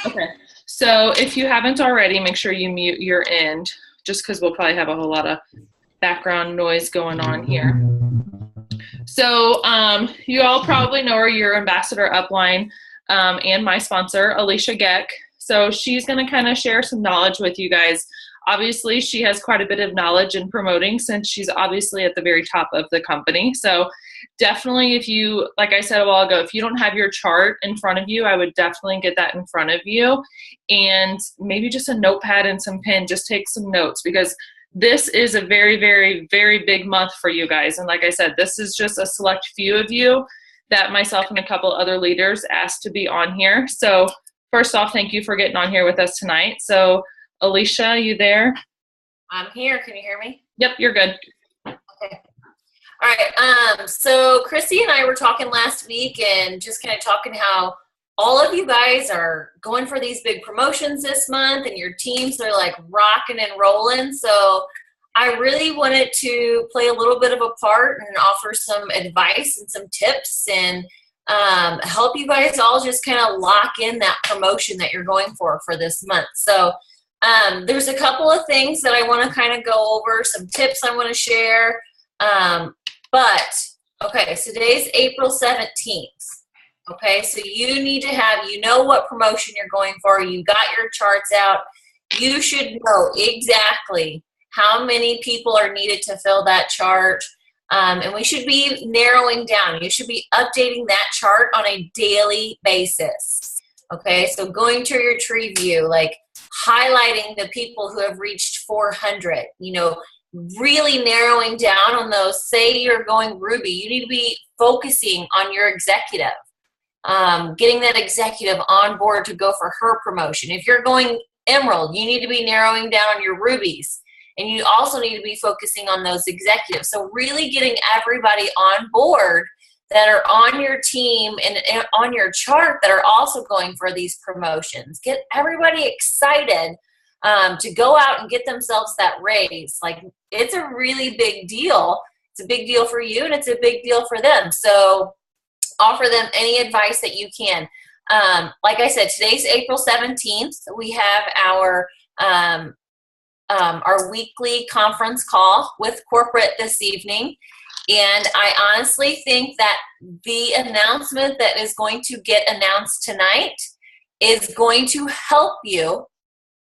Okay. So if you haven't already, make sure you mute your end, just because we'll probably have a whole lot of background noise going on here. So you all probably know her, your ambassador upline, and my sponsor, Alicia Geck. So she's going to kind of share some knowledge with you guys. Obviously, she has quite a bit of knowledge in promoting since she's obviously at the very top of the company. So definitely, if you, like I said a while ago, if you don't have your chart in front of you, I would definitely get that in front of you, and maybe just a notepad and some pen. Just take some notes, because this is a very, very, very big month for you guys. And like I said, this is just a select few of you that myself and a couple other leaders asked to be on here. So first off, thank you for getting on here with us tonight. So Alicia, you there? I'm here. Can you hear me? Yep, you're good. Okay. All right. So Chrissy and I were talking last week and just kind of talking how all of you guys are going for these big promotions this month and your teams are like rocking and rolling. So I really wanted to play a little bit of a part and offer some advice and some tips and help you guys all just kind of lock in that promotion that you're going for this month. So there's a couple of things that I want to kind of go over, some tips I want to share. Okay, so today's April 17th. Okay, so you need to have, you know what promotion you're going for. You got your charts out. You should know exactly how many people are needed to fill that chart. And we should be narrowing down. You should be updating that chart on a daily basis. Okay, so going to your tree view, like highlighting the people who have reached 400, you know, really narrowing down on those. Say you're going Ruby, you need to be focusing on your executive. Getting that executive on board to go for her promotion. If you're going Emerald, you need to be narrowing down on your Rubies. And you also need to be focusing on those executives. So really getting everybody on board that are on your team and on your chart that are also going for these promotions. Get everybody excited to go out and get themselves that raise. Like, it's a really big deal. It's a big deal for you and it's a big deal for them. So offer them any advice that you can. Like I said, today's April 17th. We have our weekly conference call with corporate this evening. And I honestly think that the announcement that is going to get announced tonight is going to help you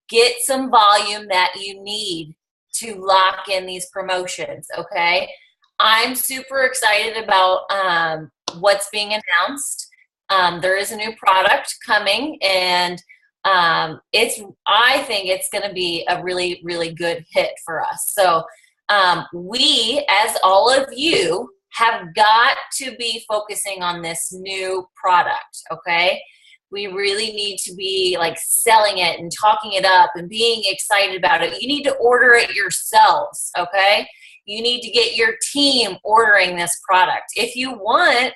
get some volume that you need to lock in these promotions, okay? I'm super excited about what's being announced. There is a new product coming, and I think it's going to be a really, really good hit for us. So we, as all of you, have got to be focusing on this new product, okay? We really need to be like selling it and talking it up and being excited about it. You need to order it yourselves, okay? You need to get your team ordering this product. If you want,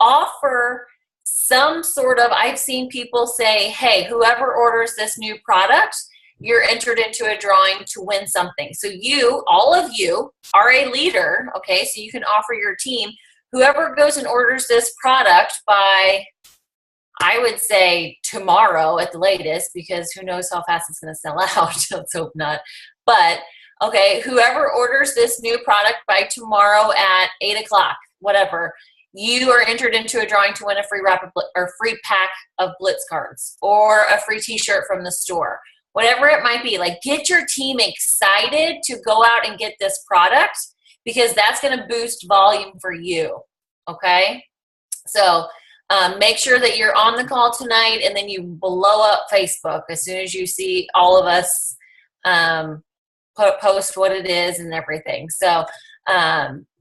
offer some sort of, I've seen people say, hey, whoever orders this new product, you're entered into a drawing to win something. So you, all of you, are a leader, okay? So you can offer your team, whoever goes and orders this product by, I would say tomorrow at the latest, because who knows how fast it's going to sell out. Let's hope not. But okay, whoever orders this new product by tomorrow at 8 o'clock, whatever, you are entered into a drawing to win a free free pack of Blitz cards or a free t-shirt from the store. Whatever it might be, like, get your team excited to go out and get this product, because that's going to boost volume for you, okay? So make sure that you're on the call tonight, and then you blow up Facebook as soon as you see all of us post what it is and everything. So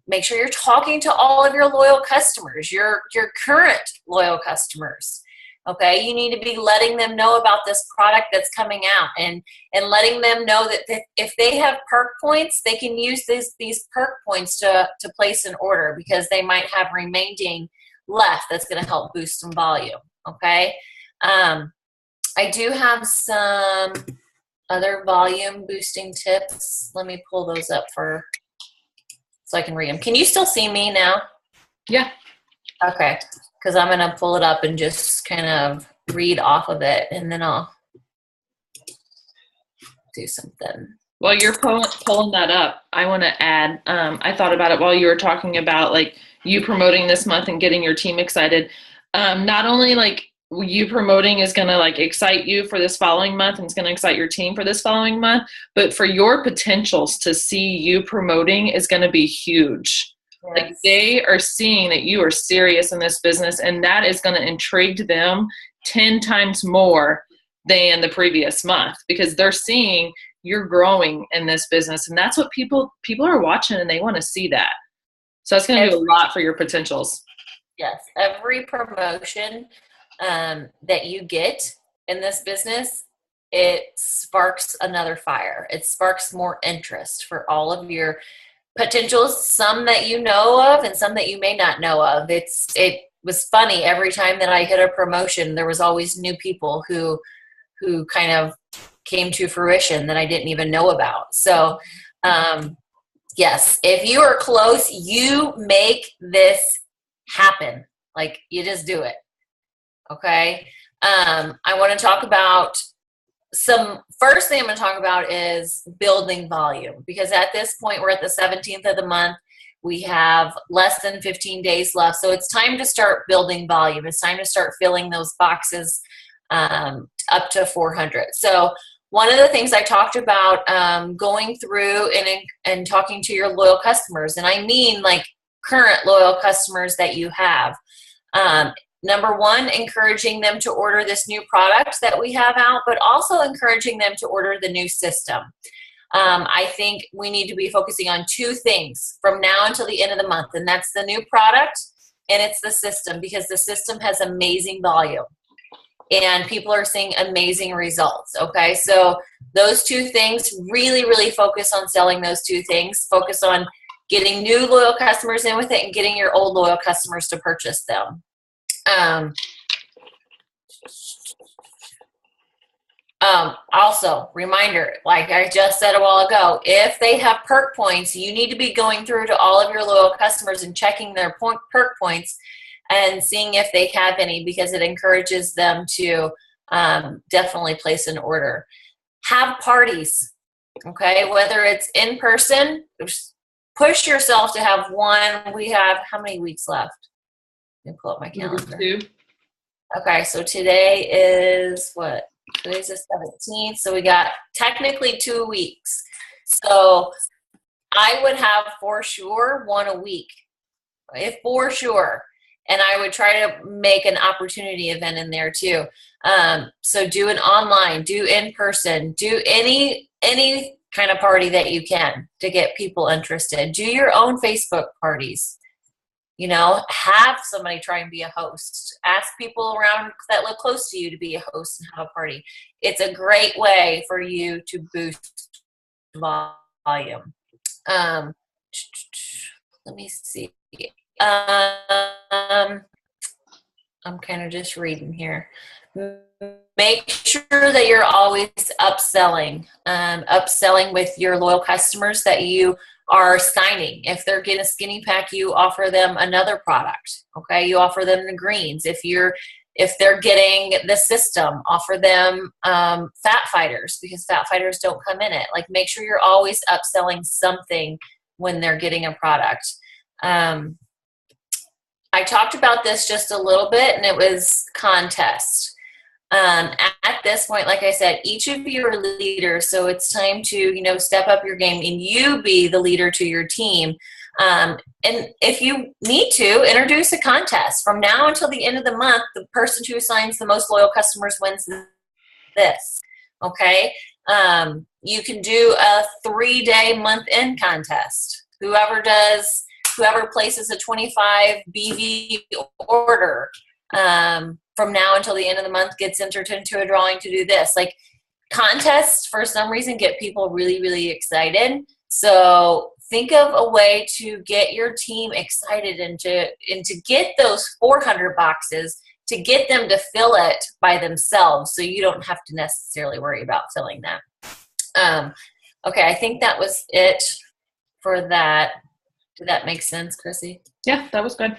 make sure you're talking to all of your loyal customers, your current loyal customers. Okay, you need to be letting them know about this product that's coming out, and letting them know that if they have perk points, they can use these perk points to place an order, because they might have remaining left that's going to help boost some volume. Okay, I do have some other volume boosting tips. Let me pull those up so I can read them. Can you still see me now? Yeah. Okay, because I'm going to pull it up and just kind of read off of it, and then I'll do something. While you're pulling that up, I want to add, I thought about it while you were talking about like you promoting this month and getting your team excited. Not only like you promoting is going to like excite you for this following month and it's going to excite your team for this following month, but for your potentials to see you promoting is going to be huge. Yes. Like they are seeing that you are serious in this business, and that is going to intrigue them 10 times more than the previous month, because they're seeing you're growing in this business, and that's what people are watching, and they want to see that. So that's going to do a lot for your potentials. Yes, every promotion that you get in this business, it sparks another fire. It sparks more interest for all of your potentials, some that you know of and some that you may not know of. It was funny, every time that I hit a promotion, there was always new people who kind of came to fruition that I didn't even know about. So, yes, if you are close, you make this happen. Like, you just do it. Okay. I want to talk about first thing I'm going to talk about is building volume, because at this point, we're at the 17th of the month. We have less than 15 days left. So it's time to start building volume. It's time to start filling those boxes up to 400. So one of the things I talked about, going through and talking to your loyal customers, and I mean like current loyal customers that you have. Number one, encouraging them to order this new product that we have out, but also encouraging them to order the new system. I think we need to be focusing on two things from now until the end of the month, and that's the new product and it's the system, because the system has amazing volume and people are seeing amazing results. Okay, so those two things, really, really focus on selling those two things. Focus on getting new loyal customers in with it and getting your old loyal customers to purchase them. Also, reminder, like I just said a while ago, if they have perk points, you need to be going through to all of your loyal customers and checking their perk points and seeing if they have any, because it encourages them to definitely place an order. Have parties, okay? Whether it's in person, push yourself to have one. We have, how many weeks left? Let me pull up my calendar. 2. Okay, so today is what? Today's the 17th, so we got technically 2 weeks. So I would have for sure one a week, if for sure. And I would try to make an opportunity event in there too. So do an online, do in person, do any kind of party that you can to get people interested. Do your own Facebook parties. You know, have somebody try and be a host. Ask people around that live close to you to be a host and have a party. It's a great way for you to boost volume. Let me see. I'm kind of just reading here. Make sure that you're always upselling. Upselling with your loyal customers that you are signing. If they're getting a skinny pack, you offer them another product. Okay, you offer them the greens. If they're getting the system, offer them fat fighters, because fat fighters don't come in it. Like, make sure you're always upselling something when they're getting a product. I talked about this just a little bit, and it was contest. At this point, like I said, each of you are leaders, so it's time to, step up your game and you be the leader to your team. And if you need to, introduce a contest. From now until the end of the month, the person who assigns the most loyal customers wins this. Okay? You can do a 3-day month-end contest. Whoever places a 25 BV order, from now until the end of the month gets entered into a drawing to do this. Like, contests, for some reason, get people really, really excited. So think of a way to get your team excited and to get those 400 boxes, to get them to fill it by themselves, so you don't have to necessarily worry about filling that. Okay, I think that was it for that. Did that make sense, Chrissy? Yeah, that was good.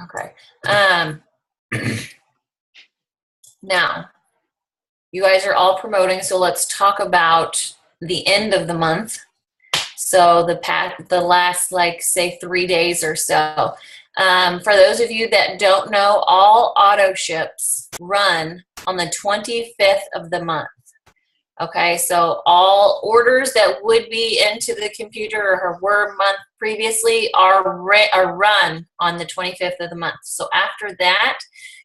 Okay. Now, you guys are all promoting, so let's talk about the end of the month. So the last, like, say 3 days or so. For those of you that don't know, all auto ships run on the 25th of the month. Okay, so all orders that would be into the computer or were month previously are run on the 25th of the month. So after that,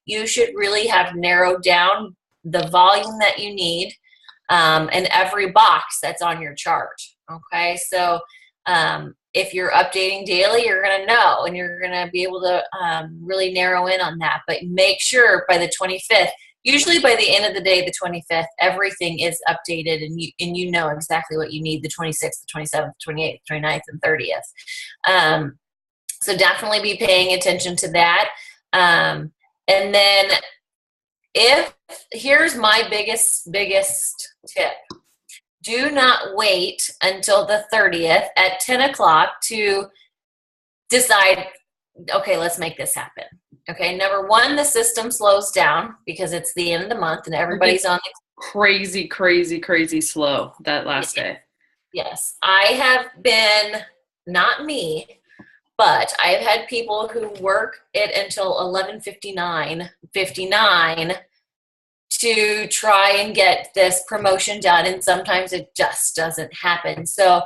you should really have narrowed down the volume that you need in every box that's on your chart. Okay, so if you're updating daily, you're going to know, and you're going to be able to really narrow in on that. But make sure by the 25th, usually by the end of the day, the 25th, everything is updated, and you know exactly what you need the 26th, the 27th, 28th, 29th, and 30th. So definitely be paying attention to that. And then here's my biggest tip. Do not wait until the 30th at 10 o'clock to decide, okay, let's make this happen. Okay, number one, the system slows down because it's the end of the month and everybody's on the crazy slow that last day. Yes, I have been, not me, but I have had people who work it until 11:59 to try and get this promotion done, and sometimes it just doesn't happen. So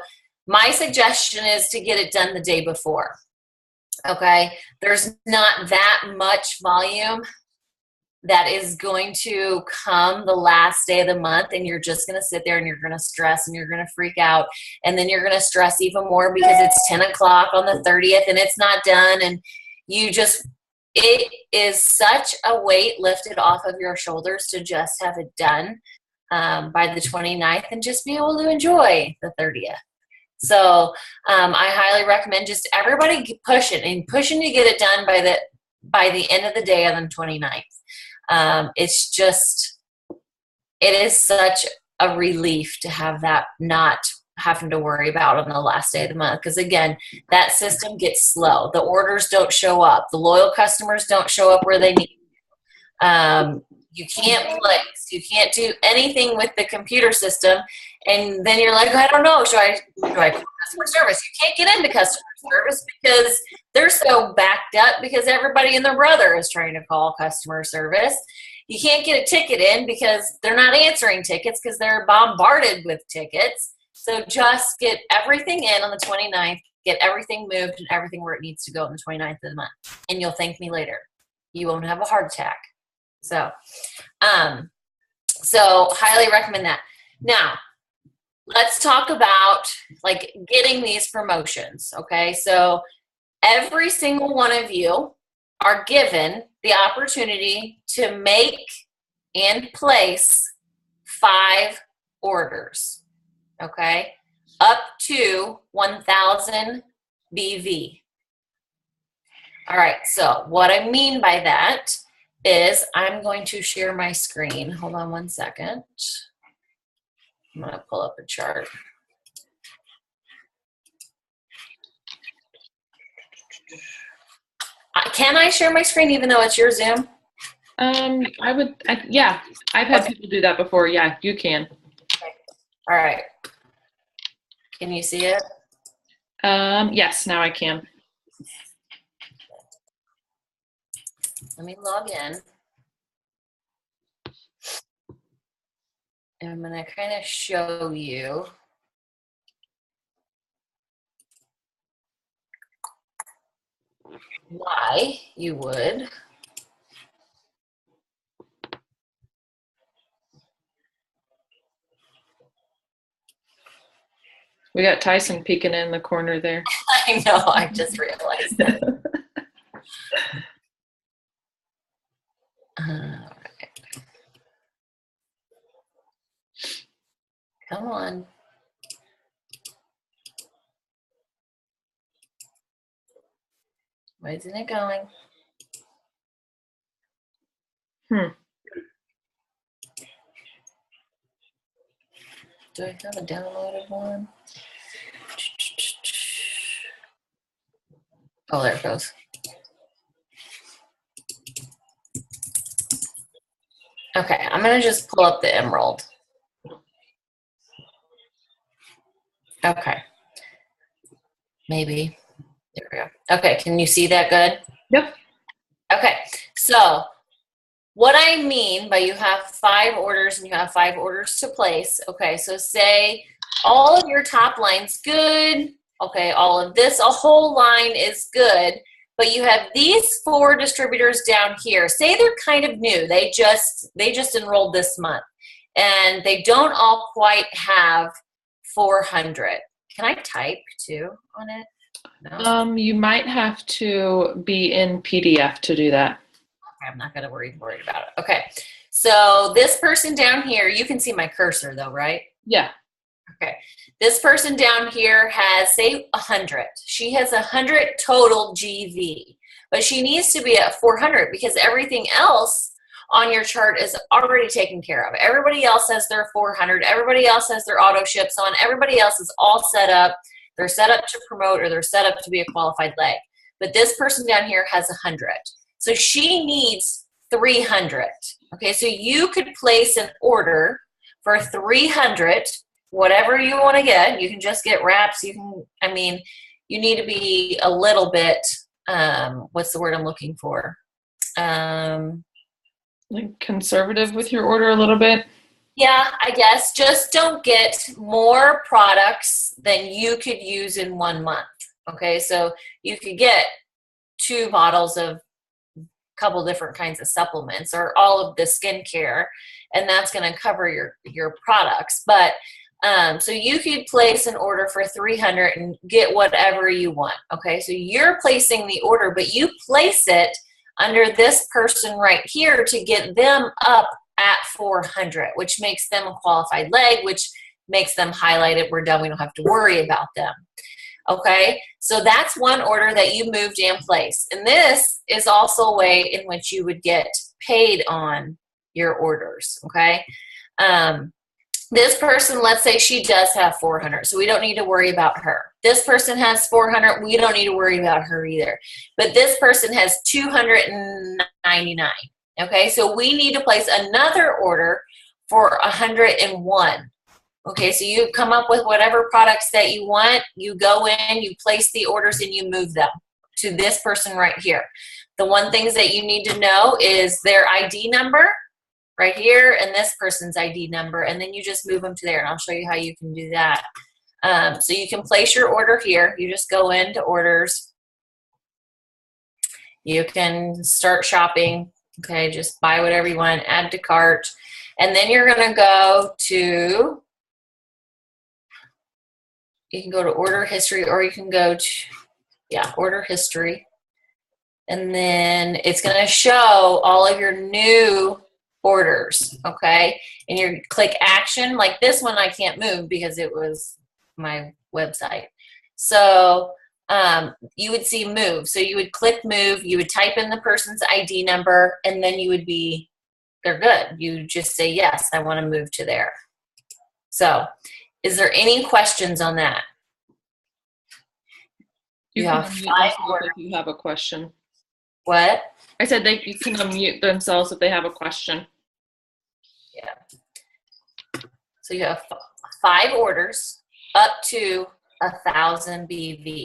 my suggestion is to get it done the day before. Okay, there's not that much volume that is going to come the last day of the month, and you're just going to sit there and you're going to stress and you're going to freak out, and then you're going to stress even more because it's 10 o'clock on the 30th and it's not done, and it is such a weight lifted off of your shoulders to just have it done by the 29th and just be able to enjoy the 30th. So I highly recommend just everybody pushing to get it done by the end of the day on the 29th. It is such a relief to have that not having to worry about on the last day of the month, because again, that system gets slow. The orders don't show up. The loyal customers don't show up where they need. You can't place. You can't do anything with the computer system, and then you're like, I don't know. Do I call customer service? You can't get into customer service because they're so backed up because everybody and their brother is trying to call customer service. You can't get a ticket in because they're not answering tickets because they're bombarded with tickets. So just get everything in on the 29th, get everything moved and everything where it needs to go on the 29th of the month, and you'll thank me later. You won't have a heart attack. So highly recommend that. Now, let's talk about like getting these promotions. Okay, so every single one of you are given the opportunity to make and place 5 orders. Okay, up to 1,000 BV. All right, so what I mean by that is I'm going to share my screen. Hold on one second. I'm going to pull up a chart. Can I share my screen even though it's your Zoom? Yeah, I've had people do that before. Yeah, you can. Okay. All right. Can you see it? Yes, now I can. Let me log in. And I'm going to kind of show you why you would We got Tyson peeking in the corner there. I know, I just realized that. All right. Come on. Why isn't it going? Do I have a downloaded one? Oh, there it goes. Okay, I'm gonna just pull up the emerald. Okay, maybe, there we go. Okay, can you see that good? Yep. Okay, so what I mean by you have 5 orders and you have 5 orders to place, okay, so say all of your top line's good, okay, all of this, a whole line is good, but you have these 4 distributors down here. Say they're kind of new, they just enrolled this month, and they don't all quite have 400. Can I type too on it? No? You might have to be in PDF to do that. I'm not going to worry about it. Okay, so this person down here, you can see my cursor though, right? Yeah. Okay, this person down here has, say, 100. She has 100 total GV, but she needs to be at 400 because everything else on your chart is already taken care of. Everybody else has their 400. Everybody else has their auto ships on. Everybody else is all set up. They're set up to promote, or they're set up to be a qualified leg. But this person down here has 100. So she needs 300. Okay, so you could place an order for 300, whatever you want to get. You can just get wraps. You can, I mean, you need to be a little bit, what's the word I'm looking for? Like conservative with your order a little bit. Yeah, I guess. Just don't get more products than you could use in 1 month. Okay, so you could get 2 bottles of couple different kinds of supplements or all of the skincare, and that's going to cover your products. But so you could place an order for 300 and get whatever you want. Okay, so you're placing the order, but you place it under this person right here to get them up at 400, which makes them a qualified leg, which makes them highlighted. We're done. We don't have to worry about them. Okay, so that's one order that you moved and placed. And this is also a way in which you would get paid on your orders, okay? This person, let's say she does have 400, so we don't need to worry about her. This person has 400, we don't need to worry about her either. But this person has 299, okay? So we need to place another order for 101. Okay, so you come up with whatever products that you want, you go in, you place the orders, and you move them to this person right here. The one things that you need to know is their ID number right here and this person's ID number, and then you just move them to there, and I'll show you how you can do that. So you can place your order here. You just go into orders. You can start shopping. Okay, just buy whatever you want, add to cart, and then you're going to go to, you can go to order history, or you can go to, yeah, order history. And then it's going to show all of your new orders, okay? And you click action. Like this one I can't move because it was my website. So you would see move. So you would click move, you would type in the person's ID number, and then you would be, they're good. You just say, yes, I want to move to there. So is there any questions on that? You can unmute yourself if you have a question. What? I said you can unmute themselves if they have a question. Yeah. So you have 5 orders up to 1,000 BV.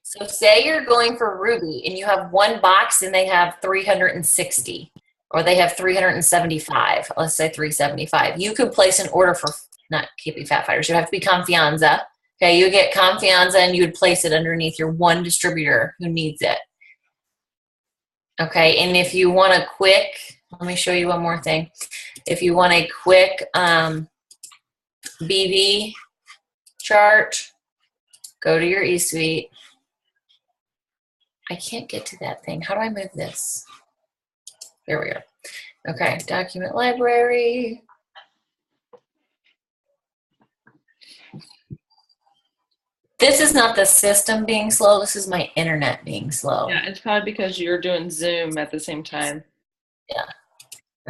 So say you're going for Ruby and you have 1 box and they have 360. Or they have 375, let's say 375. You could place an order for, not KP Fat Fighters, you have to be Confianza. Okay, you get Confianza and you would place it underneath your one distributor who needs it. Okay, and if you want a quick, let me show you one more thing. If you want a quick BV chart, go to your eSuite. I can't get to that thing. How do I move this? There we go. Okay, document library. This is not the system being slow. This is my internet being slow. Yeah, it's probably because you're doing Zoom at the same time. Yeah.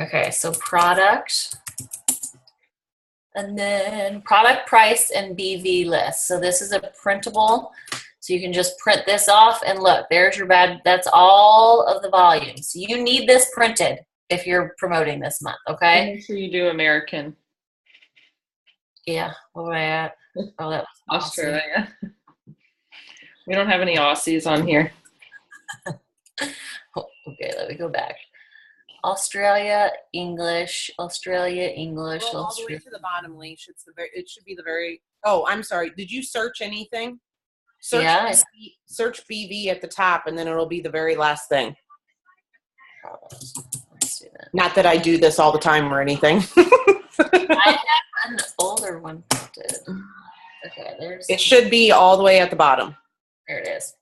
Okay, so product. And then product price and BV list. So this is a printable. So you can just print this off and look, there's your bad, that's all of the volumes. You need this printed. if you're promoting this month, And okay? make sure you do American. Yeah, what were I at? Oh, that was Aussie. Australia. We don't have any Aussies on here. Okay, let me go back. Australia, English, Australia, English. Well, all the way Australia. to the bottom, Leash. It should be the very. Oh, I'm sorry. Did you search anything? Search Yeah. search BV at the top, and then it'll be the very last thing. Let's do that. Not that I do this all the time or anything. I have an older one printed. Okay, there's. It should be all the way at the bottom. There it is.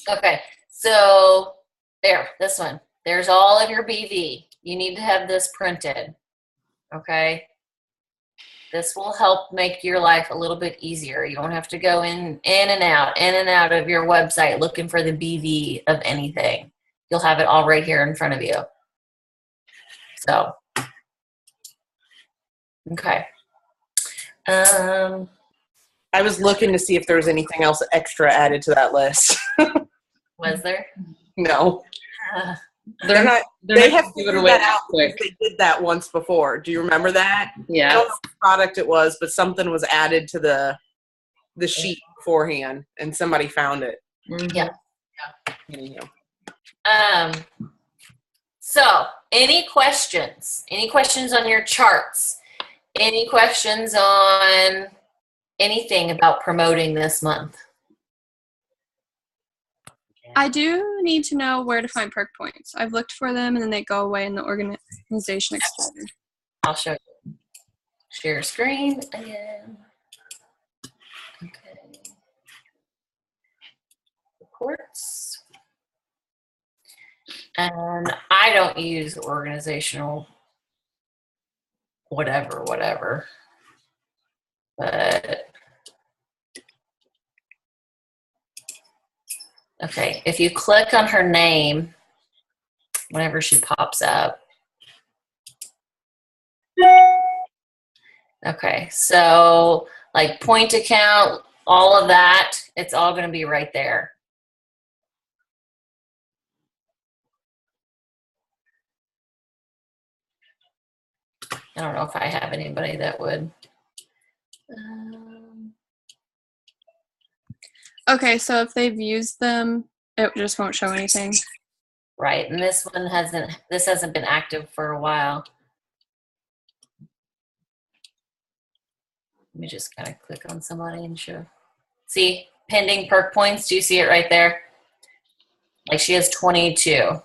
Okay, so there, this one. There's all of your BV. You need to have this printed. Okay. This will help make your life a little bit easier. You don't have to go in and out of your website looking for the BV of anything. You'll have it all right here in front of you. So, okay. I was looking to see if there was anything else extra added to that list. Was there? No. They're not. They're They not have gonna give it figured away that that out quick. because they did that once before. Do you remember that? I Yeah. don't know what product it was, but something was added to the sheet beforehand, and somebody found it. Mhm. Yeah. Anyhow. So, any questions? Any questions on your charts? Any questions on anything about promoting this month? I do need to know where to find perk points. I've looked for them and then they go away in the organization explorer. I'll show you. Share screen again. Okay. Reports. And I don't use organizational whatever. But okay, if you click on her name, whenever she pops up. Okay, so like point account, all of that, it's all going to be right there. I don't know if I have anybody that would. Okay, so if they've used them, it just won't show anything. Right, and this one hasn't been active for a while. Let me just kind of click on somebody and show. See, pending perk points. Do you see it right there? Like she has 22.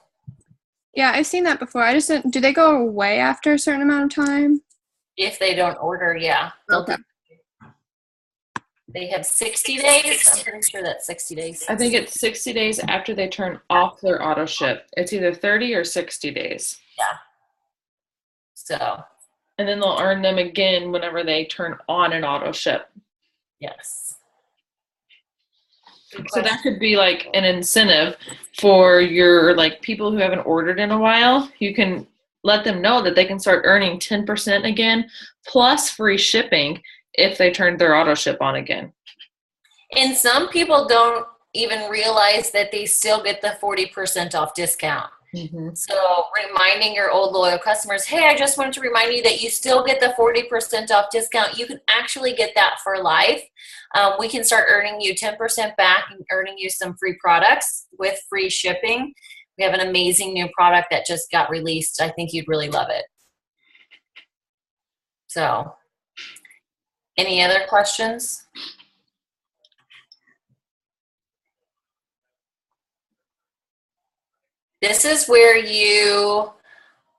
Yeah, I've seen that before. I just didn't, do they go away after a certain amount of time? If they don't order, yeah. Okay. They have 60 days. I'm pretty sure that's 60 days. I think it's 60 days after they turn off their auto ship. It's either 30 or 60 days. Yeah. So. And then they'll earn them again whenever they turn on an auto ship. Yes. So that could be like an incentive for your like people who haven't ordered in a while. You can let them know that they can start earning 10% again plus free shipping if they turn their auto ship on again. And some people don't even realize that they still get the 40% off discount. Mm-hmm. So reminding your old loyal customers, hey, I just wanted to remind you that you still get the 40% off discount. You can actually get that for life. We can start earning you 10% back and earning you some free products with free shipping. We have an amazing new product that just got released. I think you'd really love it. So, any other questions? This is where you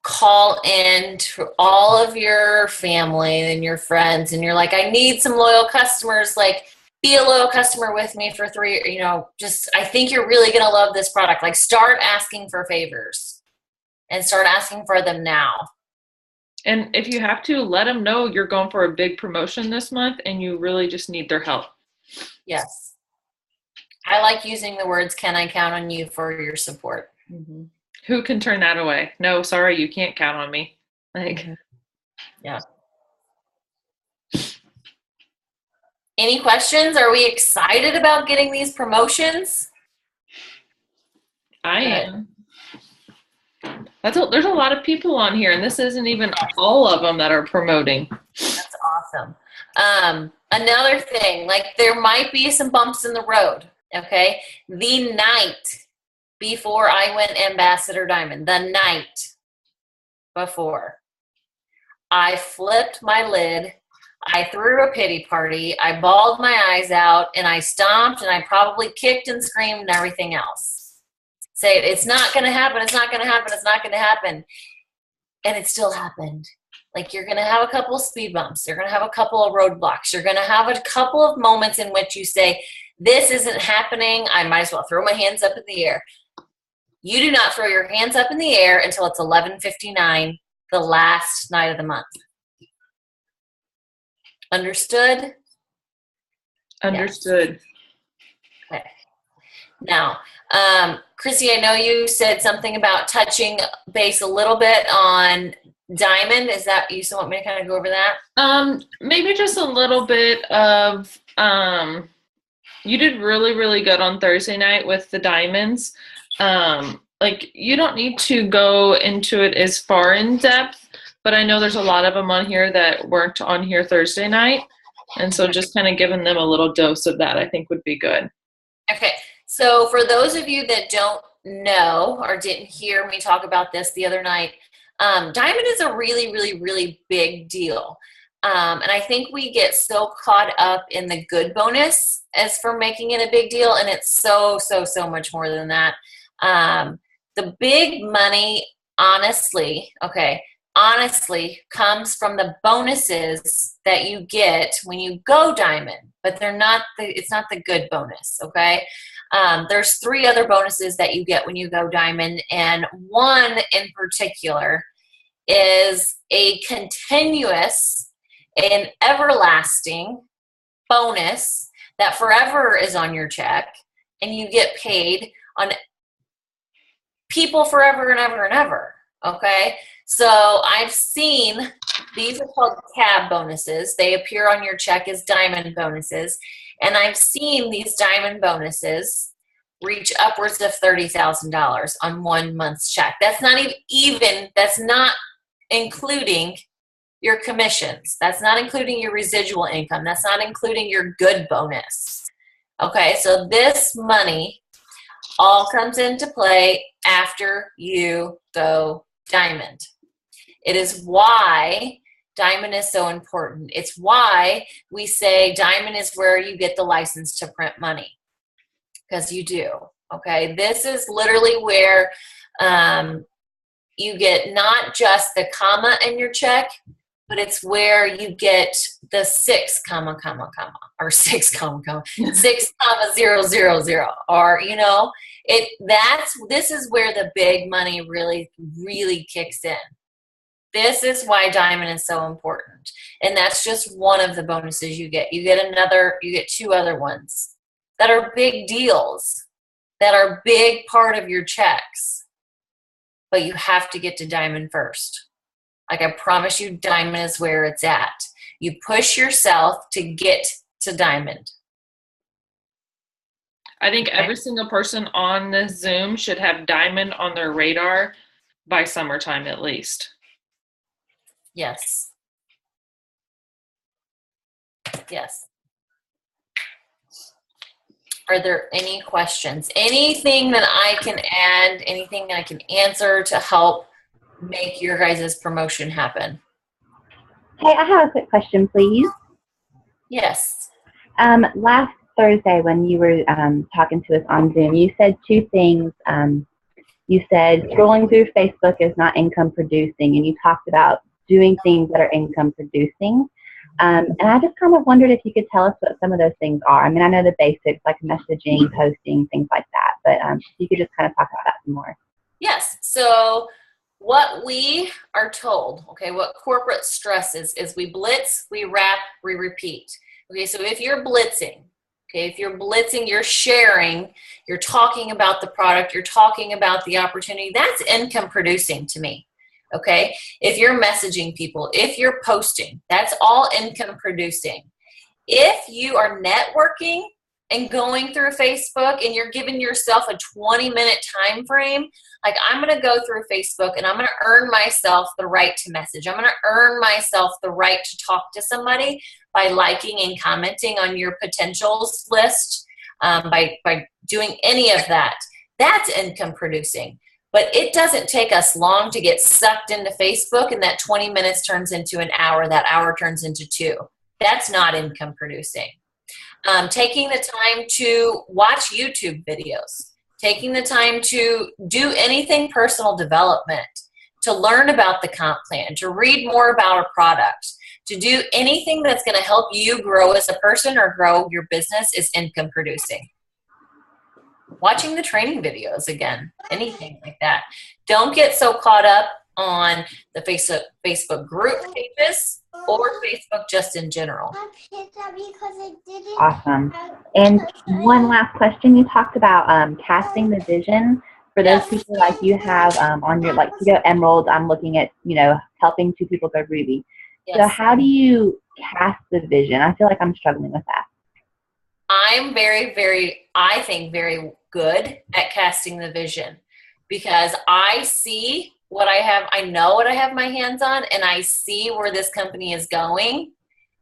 call in to all of your family and your friends, and you're like, I need some loyal customers. Like, be a loyal customer with me for 3, I think you're really going to love this product. Like, start asking for favors and start asking for them now. And if you have to, let them know you're going for a big promotion this month and you really just need their help. Yes. I like using the words, can I count on you for your support? Mm-hmm. Who can turn that away? No, sorry, you can't count on me. Like, yeah. Any questions? Are we excited about getting these promotions? I am. There's a lot of people on here, and this isn't even all of them that are promoting. That's awesome. Another thing, like there might be some bumps in the road, okay? The night before I went Ambassador Diamond, the night before, I flipped my lid, I threw a pity party, I bawled my eyes out, and I stomped, and I probably kicked and screamed and everything else. Say, it's not going to happen, it's not going to happen, it's not going to happen. And it still happened. Like, you're going to have a couple of speed bumps. You're going to have a couple of roadblocks. You're going to have a couple of moments in which you say, this isn't happening. I might as well throw my hands up in the air. You do not throw your hands up in the air until it's 11:59, the last night of the month. Understood? Understood. Okay. Now, Chrissy, I know you said something about touching base a little bit on Diamond. Is that, you still want me to kind of go over that? Maybe just a little bit of, you did really, really good on Thursday night with the diamonds. Like, you don't need to go into it as far in depth, but I know there's a lot of them on here that weren't on here Thursday night. And so just kind of giving them a little dose of that, I think would be good. Okay. So for those of you that don't know or didn't hear me talk about this the other night, Diamond is a really, really, really big deal. And I think we get so caught up in the good bonus as for making it a big deal. And it's so, so, so much more than that. The big money, honestly, comes from the bonuses that you get when you go Diamond, but it's not the good bonus. Okay. There's 3 other bonuses that you get when you go Diamond. And one in particular is a continuous and everlasting bonus that forever is on your check, and you get paid on people forever and ever and ever. Okay. So I've seen, these are called cab bonuses. They appear on your check as diamond bonuses. And I've seen these diamond bonuses reach upwards of $30,000 on 1 month's check. That's not that's not including your commissions. That's not including your residual income. That's not including your good bonus. Okay, so this money all comes into play after you go Diamond. It is why Diamond is so important. It's why we say Diamond is where you get the license to print money, because you do. Okay, this is literally where you get not just the comma in your check, but it's where you get the 6 comma, or 6 comma, 6,000, or this is where the big money really, really kicks in. This is why Diamond is so important. And that's just one of the bonuses you get. You get 2 other ones that are big deals, that are big part of your checks. But you have to get to Diamond first. Like, I promise you, Diamond is where it's at. You push yourself to get to Diamond. I think every single person on this Zoom should have Diamond on their radar by summertime at least. Yes. Yes. Are there any questions? Anything that I can add, anything I can answer to help make your guys' promotion happen? Hey, I have a quick question, please. Yes. Last Thursday when you were talking to us on Zoom, you said 2 things. You said scrolling through Facebook is not income producing, and you talked about doing things that are income producing. And I just kind of wondered if you could tell us what some of those things are. I mean, I know the basics like messaging, posting, things like that, but if you could just kind of talk about that some more. Yes. So what we are told, okay, what corporate stresses is we blitz, we wrap, we repeat. Okay, so if you're blitzing, you're sharing, you're talking about the product, you're talking about the opportunity, that's income producing to me. Okay, if you're messaging people, if you're posting, that's all income producing. If you are networking, and going through Facebook and you're giving yourself a 20-minute time frame, like I'm going to go through Facebook and I'm going to earn myself the right to message. I'm going to earn myself the right to talk to somebody by liking and commenting on your potentials list, by doing any of that. That's income producing. But it doesn't take us long to get sucked into Facebook, and that 20 minutes turns into an hour, that hour turns into 2. That's not income producing. Taking the time to watch YouTube videos, taking the time to do anything personal development, to learn about the comp plan, to read more about a product, to do anything that's going to help you grow as a person or grow your business is income producing. Watching the training videos again, anything like that. Don't get so caught up on the Facebook group pages or Facebook just in general. Awesome. And one last question. You talked about casting the vision for those people like you have on your, like, you go Emerald, I'm looking at, helping 2 people go Ruby. Yes. So how do you cast the vision? I feel like I'm struggling with that. I'm very, I think very good at casting the vision, because I see what I have, I know what I have my hands on, and I see where this company is going,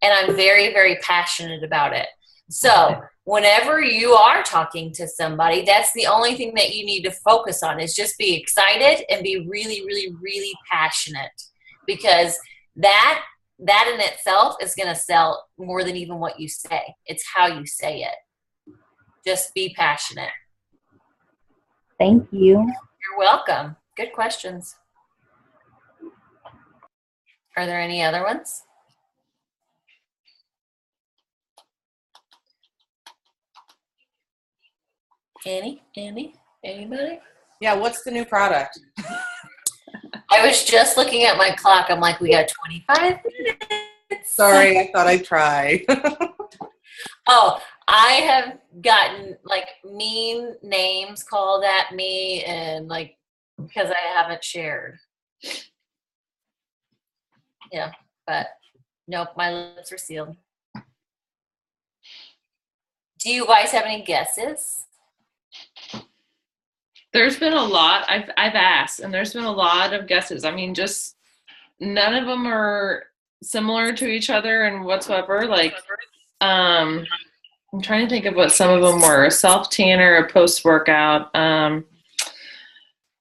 and I'm very, very passionate about it. So whenever you are talking to somebody, that's the only thing that you need to focus on, is just be excited and be really, really, really passionate, because that in itself is going to sell more than even what you say. It's how you say it. Just be passionate. Thank you. You're welcome. Good questions. Are there any other ones? Anybody? Yeah, what's the new product? I was just looking at my clock. I'm like, we got 25 minutes. Sorry, I thought I'd try. Oh, I have gotten like mean names called at me, and like, because I haven't shared. Yeah, but nope, my lips are sealed. Do you guys have any guesses? There's been a lot. I've asked, and there's been a lot of guesses. I mean, just none of them are similar to each other and whatsoever. Like, I'm trying to think of what some of them were. A self tanner, a post workout.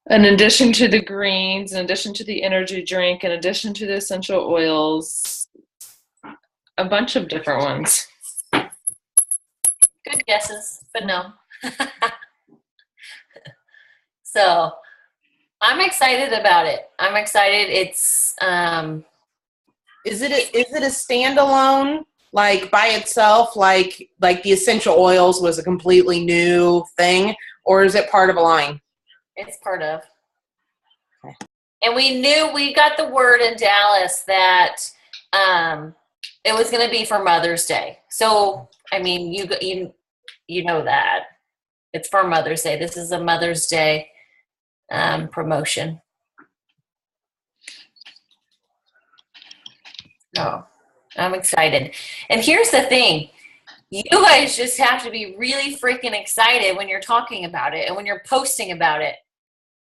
In addition to the greens, in addition to the energy drink, in addition to the essential oils, a bunch of different ones. Good guesses, but no. So I'm excited about it. I'm excited. It's Is it a standalone, like by itself, like the essential oils was a completely new thing, or is it part of a line? It's part of. Okay. And we got the word in Dallas that it was going to be for Mother's Day. So, I mean, you know that. It's for Mother's Day. This is a Mother's Day promotion. Oh, I'm excited. And here's the thing. You guys just have to be really freaking excited when you're talking about it and when you're posting about it.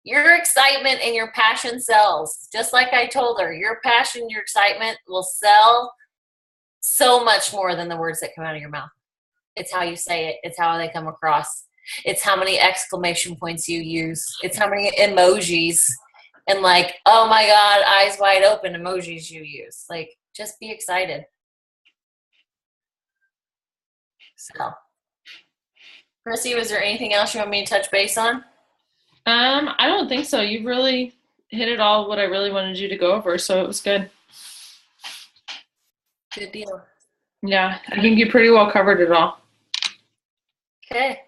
Your excitement and your passion sells. Just like I told her, your passion, your excitement will sell so much more than the words that come out of your mouth. It's how you say it. It's how they come across. It's how many exclamation points you use. It's how many emojis and like, oh my God, eyes wide open emojis you use. Like, just be excited. So, Chrissy, was there anything else you want me to touch base on? I don't think so. You really hit it all what I really wanted you to go over, so it was good. Good deal. Yeah, I think you pretty well covered it all. Okay.